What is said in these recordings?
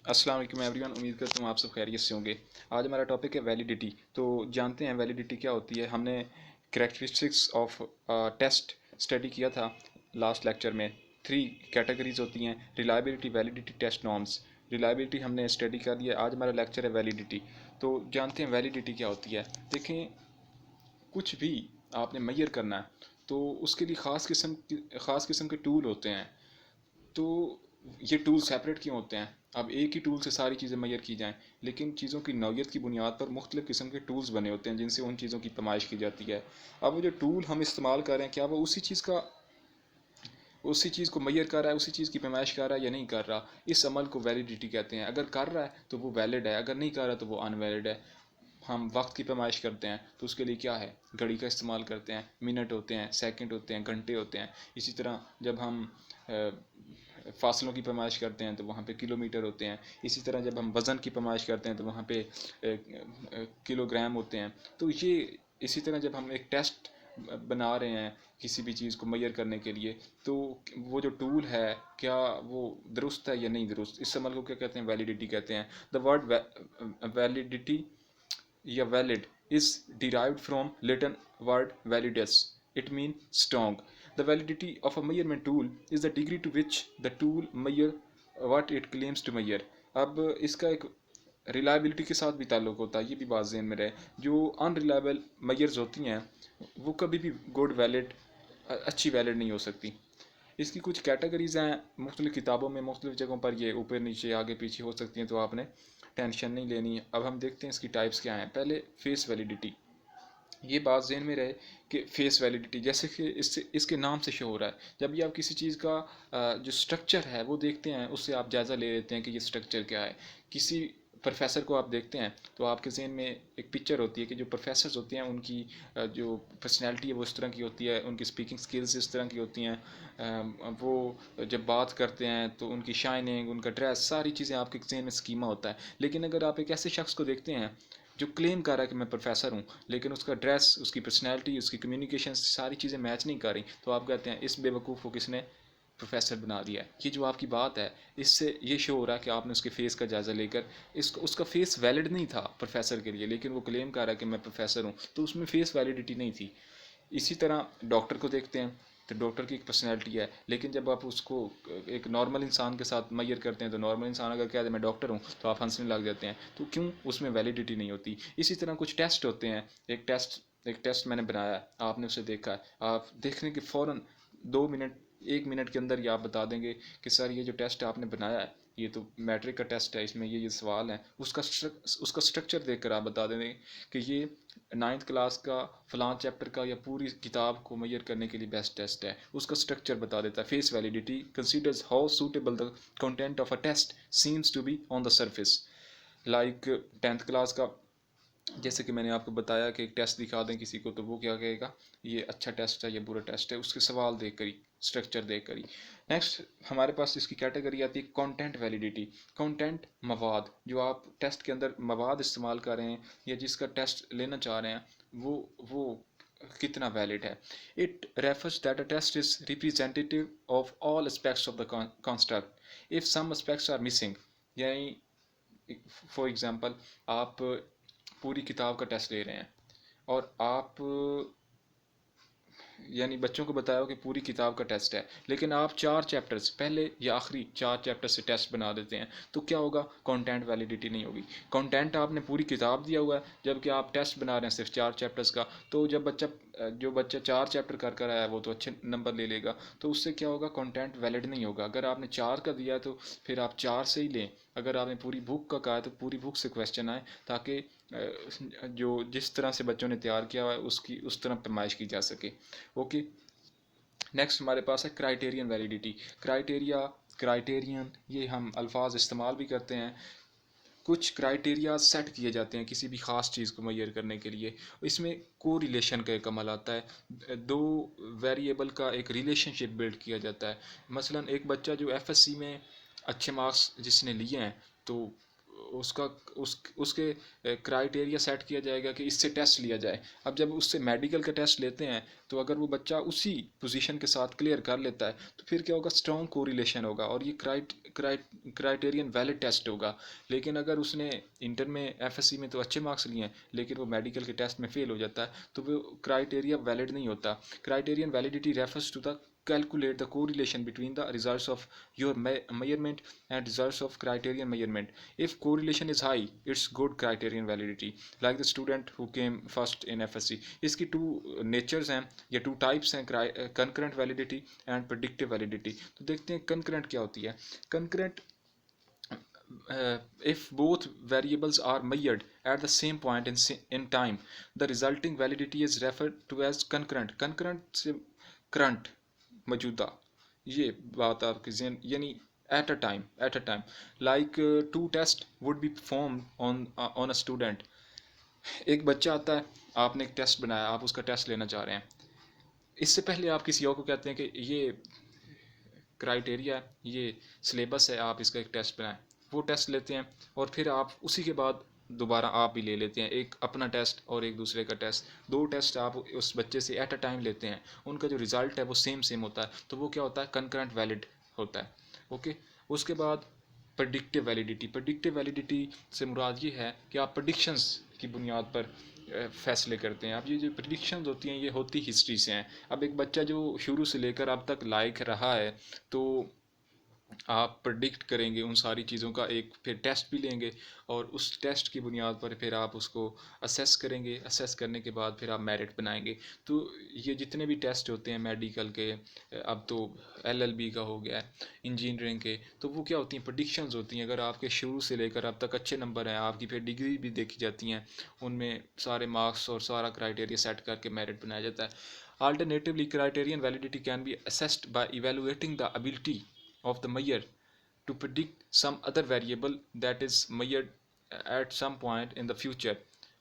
अस्सलाम वालेकुम एवरीवन। उम्मीद करता हूँ आप सब खैरियत से होंगे। आज हमारा टॉपिक है वैलिडिटी। तो जानते हैं वैलिडिटी क्या होती है। हमने करेक्टरिस्टिक्स ऑफ टेस्ट स्टडी किया था लास्ट लेक्चर में। 3 कैटेगरीज होती हैं: reliability, validity, test norms. Reliability हमने स्टडी कर लिया, आज हमारा लेक्चर है वैलिडिटी। तो जानते हैं वैलिडिटी क्या होती है। देखें, कुछ भी आपने मैयर करना है तो उसके लिए ख़ास किस्म के टूल होते हैं। तो ये टूल सेपरेट क्यों होते हैं? अब एक ही टूल से सारी चीज़ें मैयर की जाएं, लेकिन चीज़ों की नौयत की बुनियाद पर मुख्तलिफ़ किस्म के टूल्स बने होते हैं जिनसे उन चीज़ों की पैमाइश की जाती है। अब वो जो टूल हम इस्तेमाल कर रहे हैं, क्या वो उसी चीज़ को मैयर कर रहा है, उसी चीज़ की पैमाइश कर रहा है या नहीं कर रहा? इस अमल को वैलिडिटी कहते हैं। अगर कर रहा है तो वो वैलिड है, अगर नहीं कर रहा तो वो अनवैलिड है। हम वक्त की पैमाइश करते हैं तो उसके लिए क्या है, घड़ी का इस्तेमाल करते हैं। मिनट होते हैं, सेकंड होते हैं, घंटे होते हैं। इसी तरह जब हम फासलों की पैमाइश करते हैं तो वहाँ पे किलोमीटर होते हैं। इसी तरह जब हम वज़न की पैमाइश करते हैं तो वहाँ पे किलोग्राम होते हैं। तो ये इसी तरह जब हम एक टेस्ट बना रहे हैं किसी भी चीज़ को मैयर करने के लिए, तो वो जो टूल है क्या वो दुरुस्त है या नहीं दुरुस्त, इस अमल को क्या कहते हैं, वैलिडिटी कहते हैं। द वर्ड वैलिडिटी या valid is derived from Latin word validus. It means strong. The validity of a measurement tool is the degree to which the tool measure what it claims to measure. अब इसका एक reliability के साथ भी ताल्लुक होता है, ये भी बात ज़हन में रहे। जो अनरिलायबल मेजर्स होती हैं वो कभी भी गुड वैलिड अच्छी वैलिड नहीं हो सकती। इसकी कुछ कैटेगरीज हैं, मुख्तलिफ़ किताबों में मुख्तलिफ़ जगहों पर ये ऊपर नीचे आगे पीछे हो सकती हैं, तो आपने टेंशन नहीं लेनी है। अब हम देखते हैं इसकी टाइप्स क्या हैं। पहले फेस वैलिडिटी। ये बात ज़हन में रहे कि फेस वैलिडिटी जैसे कि इससे इसके नाम से शो हो रहा है। जब भी आप किसी चीज़ का जो स्ट्रक्चर है वो देखते हैं, उससे आप जायज़ा ले लेते हैं कि ये स्ट्रक्चर क्या है। किसी प्रोफेसर को आप देखते हैं तो आपके जहन में एक पिक्चर होती है कि जो प्रोफेसर्स होते हैं उनकी जो पर्सनैलिटी है वो इस तरह की होती है, उनकी स्पीकिंग स्किल्स इस तरह की होती हैं। वो जब बात करते हैं तो उनकी शाइनिंग, उनका ड्रेस, सारी चीज़ें आपके जहन में स्कीमा होता है। लेकिन अगर आप एक ऐसे शख्स को देखते हैं जो क्लेम कर रहा है कि मैं प्रोफेसर हूँ, लेकिन उसका ड्रेस, उसकी पर्सनैलिटी, उसकी कम्युनिकेशन, सारी चीज़ें मैच नहीं कर रही, तो आप कहते हैं इस बेवकूफ़ को किसने प्रोफेसर बना दिया है। ये जो आपकी बात है, इससे ये शो हो रहा है कि आपने उसके फेस का जायज़ा लेकर इसको, उसका फेस वैलिड नहीं था प्रोफेसर के लिए, लेकिन वो क्लेम कर रहा है कि मैं प्रोफेसर हूँ, तो उसमें फेस वैलिडिटी नहीं थी। इसी तरह डॉक्टर को देखते हैं तो डॉक्टर की एक पर्सनैलिटी है, लेकिन जब आप उसको एक नॉर्मल इंसान के साथ मैयर करते हैं तो नॉर्मल इंसान अगर कह दे मैं डॉक्टर हूँ तो आप हंसने लग जाते हैं। तो क्यों? उसमें वैलिडिटी नहीं होती। इसी तरह कुछ टेस्ट होते हैं। एक टेस्ट मैंने बनाया है, आपने उसे देखा है, आप देखने के फ़ौरन 2 मिनट 1 मिनट के अंदर ही आप बता देंगे कि सर ये जो टेस्ट आपने बनाया है ये तो मैट्रिक का टेस्ट है, इसमें ये सवाल हैं। उसका स्ट्रक्चर देख कर आप बता देंगे कि ये 9th क्लास का फ़लाँ चैप्टर का या पूरी किताब को मैयर करने के लिए बेस्ट टेस्ट है। उसका स्ट्रक्चर बता देता है। Face validity considers how suitable the content of a test seems to be on the surface. Like 10th class का, जैसे कि मैंने आपको बताया कि एक टेस्ट दिखा दें किसी को तो वो क्या कहेगा, ये अच्छा टेस्ट है, ये बुरा टेस्ट है, उसके सवाल देख कर ही, स्ट्रक्चर देख कर ही। नेक्स्ट हमारे पास इसकी कैटेगरी आती है कंटेंट वैलिडिटी। कंटेंट, मवाद, जो आप टेस्ट के अंदर मवाद इस्तेमाल कर रहे हैं या जिसका टेस्ट लेना चाह रहे हैं वो कितना वैलिड है। It refers that a test is representative of all aspects of the construct if some aspects are missing. यानी फॉर एग्जांपल, आप पूरी किताब का टेस्ट ले रहे हैं और आप यानी बच्चों को बताया हो कि पूरी किताब का टेस्ट है, लेकिन आप 4 चैप्टर्स पहले या आखिरी 4 चैप्टर्स से टेस्ट बना देते हैं, तो क्या होगा? कंटेंट वैलिडिटी नहीं होगी। कंटेंट आपने पूरी किताब दिया हुआ है, जबकि आप टेस्ट बना रहे हैं सिर्फ 4 चैप्टर्स का। तो जो बच्चा 4 चैप्टर कर आया है वो तो अच्छे नंबर ले लेगा, तो उससे क्या होगा? कंटेंट वैलिड नहीं होगा। अगर आपने 4 का दिया है तो फिर आप 4 से ही लें। अगर आपने पूरी बुक का कहा है तो पूरी बुक से क्वेश्चन आए, ताकि जो जिस तरह से बच्चों ने तैयार किया हुआ है उसकी उस तरह पैमाइश की जा सके। ओके, नेक्स्ट हमारे पास है क्राइटेरियन वैलिडिटी। क्राइटेरियन ये हम अल्फाज इस्तेमाल भी करते हैं। कुछ क्राइटेरिया सेट किए जाते हैं किसी भी ख़ास चीज़ को मैयर करने के लिए। इसमें को रिलेशन का एक अमल आता है, दो वेरिएबल का एक रिलेशनशिप बिल्ड किया जाता है। मसलन एक बच्चा जो एफएससी में अच्छे मार्क्स जिसने लिए हैं, तो उसका उसके क्राइटेरिया सेट किया जाएगा कि इससे टेस्ट लिया जाए। अब जब उससे मेडिकल का टेस्ट लेते हैं तो अगर वो बच्चा उसी पोजीशन के साथ क्लियर कर लेता है तो फिर क्या होगा? स्ट्रॉन्ग कोरिलेशन होगा। और ये क्राइटेरियन वैलिड टेस्ट होगा। लेकिन अगर उसने इंटर में एफएससी में तो अच्छे मार्क्स लिए हैं लेकिन वो मेडिकल के टेस्ट में फेल हो जाता है तो वो क्राइटेरिया वैलिड नहीं होता। Criterion validity refers to the calculate the correlation between the results of your measurement and results of criterion measurement. If correlation is high, it's good criterion validity. Like the student who came first in FSC. इसकी two natures हैं या two types हैं, concurrent validity and predictive validity. तो देखते हैं concurrent क्या होती है। concurrent if both variables are measured at the same point in time, the resulting validity is referred to as concurrent. concurrent से current मौजूदा, ये बात आपकी जहन यानी at a time like to test would be perform on a student. एक बच्चा आता है, आपने एक टेस्ट बनाया, आप उसका टेस्ट लेना चाह रहे हैं। इससे पहले आप किसी और को कहते हैं कि ये क्राइटेरिया है, ये सिलेबस है, आप इसका एक टेस्ट बनाएं। वो टेस्ट लेते हैं और फिर आप उसी के बाद दोबारा आप भी ले लेते हैं एक अपना टेस्ट और एक दूसरे का टेस्ट। दो टेस्ट आप उस बच्चे से एट अ टाइम लेते हैं, उनका जो रिज़ल्ट है वो सेम होता है, तो वो क्या होता है, कंकरेंट वैलिड होता है। ओके, उसके बाद प्रेडिक्टिव वैलिडिटी। प्रेडिक्टिव वैलिडिटी से मुराद ये है कि आप प्रेडिक्शंस की बुनियाद पर फैसले करते हैं। अब ये जो प्रेडिक्शंस होती हैं ये होती हिस्ट्री से हैं। अब एक बच्चा जो शुरू से लेकर अब तक लायक रहा है तो आप प्रेडिक्ट करेंगे उन सारी चीज़ों का, एक फिर टेस्ट भी लेंगे और उस टेस्ट की बुनियाद पर फिर आप उसको असेस करेंगे। असेस करने के बाद फिर आप मेरिट बनाएंगे। तो ये जितने भी टेस्ट होते हैं मेडिकल के, अब तो एलएलबी का हो गया है, इंजीनियरिंग के, तो वो क्या होती हैं, प्रेडिक्शंस होती हैं। अगर आपके शुरू से लेकर अब तक अच्छे नंबर हैं आपकी, फिर डिग्री भी देखी जाती हैं, उनमें सारे मार्क्स और सारा क्राइटेरिया सेट करके मेरिट बनाया जाता है। Alternatively, criterion validity can be assessed by evaluating the ability of the measure to predict some other variable that is measured at some point in the future,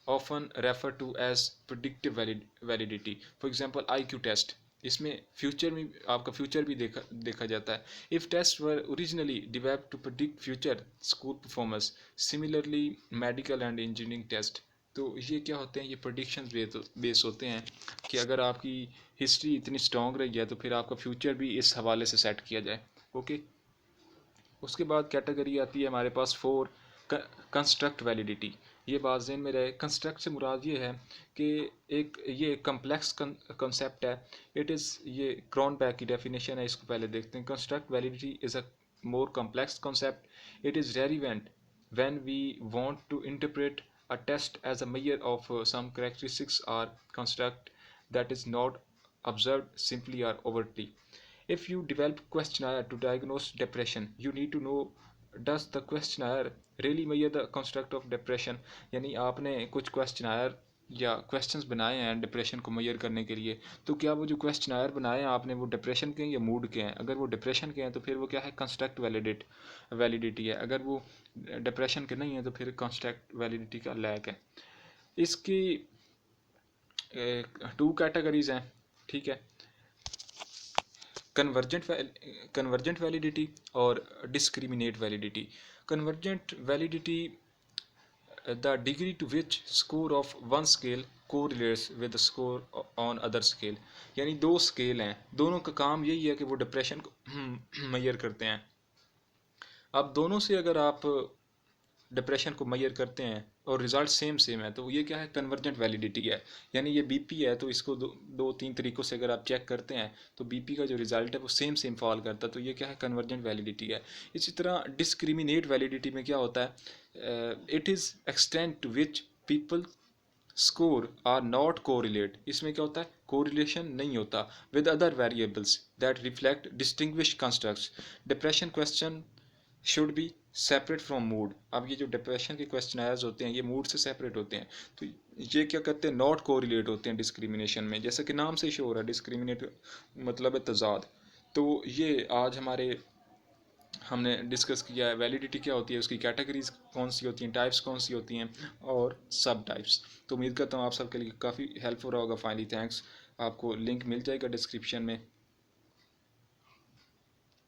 often referred to as predictive validity. For example, IQ test, इसमें future में आपका future भी देखा जाता है। If test were originally develop to predict future school performance, similarly medical and engineering test. तो ये क्या होते हैं, ये प्रेडिक्शन बेस होते हैं कि अगर आपकी हिस्ट्री इतनी स्ट्रॉन्ग रही है तो फिर आपका फ्यूचर भी इस हवाले से सेट किया जाए। ओके, उसके बाद कैटेगरी आती है हमारे पास 4, कंस्ट्रक्ट वैलिडिटी। ये बात ज़हन में रहे, कंस्ट्रक्ट से मुराद ये है कि एक ये कम्प्लेक्स कंसेप्ट है। इट इज़, ये क्रॉनबैक की डेफिनेशन है, इसको पहले देखते हैं। Construct validity is a more complex concept. It is relevant when we want to interpret a test as a measure of some characteristics or construct that is not observed simply or overtly. If you develop questionnaire to diagnose depression, you need to know, does the questionnaire really measure the construct of depression? यानी आपने कुछ questionnaire या questions बनाए हैं depression को major करने के लिए, तो क्या वो जो क्वेश्चनायर बनाए हैं आपने वो डिप्रेशन के हैं या मूड के हैं? अगर वो डिप्रेशन के हैं तो फिर वो क्या है, कंस्ट्रक्ट वैलिडिटी है। अगर वो डिप्रेशन के नहीं है तो फिर कंस्ट्रक्ट वैलिडिटी का लैक है। इसकी 2 कैटेगरीज हैं, ठीक है, कन्वर्जेंट वैलिडिटी और discriminate validity. Convergent validity, the degree to which score of one scale correlates with the score on other scale। यानी दो स्केल हैं, दोनों का काम यही है कि वो डिप्रेशन को मेजर करते हैं। अब दोनों से अगर आप डिप्रेशन को मेजर करते हैं और रिज़ल्ट सेम है तो ये क्या है, कन्वर्जेंट वैलिडिटी है। यानी ये बीपी है तो इसको दो तीन तरीक़ों से अगर आप चेक करते हैं तो बीपी का जो रिज़ल्ट है वो सेम फॉल करता है, तो ये क्या है, कन्वर्जेंट वैलिडिटी है। इसी तरह डिस्क्रिमिनेट वैलिडिटी में क्या होता है, it is extend to which people score are not correlate. इसमें क्या होता है, कोरिलेशन नहीं होता with other variables that reflect distinguish constructs. Depression question should be separate from mood. अब ये जो डिप्रेशन के क्वेश्चनायर्स होते हैं ये मूड से सेपरेट होते हैं, तो ये क्या करते हैं, नॉट कोरिलेट होते हैं डिस्क्रिमिनेशन में। जैसे कि नाम से शो हो रहा है, डिस्क्रिमिनेट मतलब है तजाद। तो ये आज हमने डिस्कस किया है वैलिडिटी क्या होती है, उसकी कैटेगरीज कौन सी होती हैं, टाइप्स कौन सी होती हैं और सब टाइप्स। तो उम्मीद करता हूँ आप सबके लिए काफ़ी हेल्पफुल होगा। फाइनली थैंक्स, आपको लिंक मिल जाएगा डिस्क्रिप्शन में।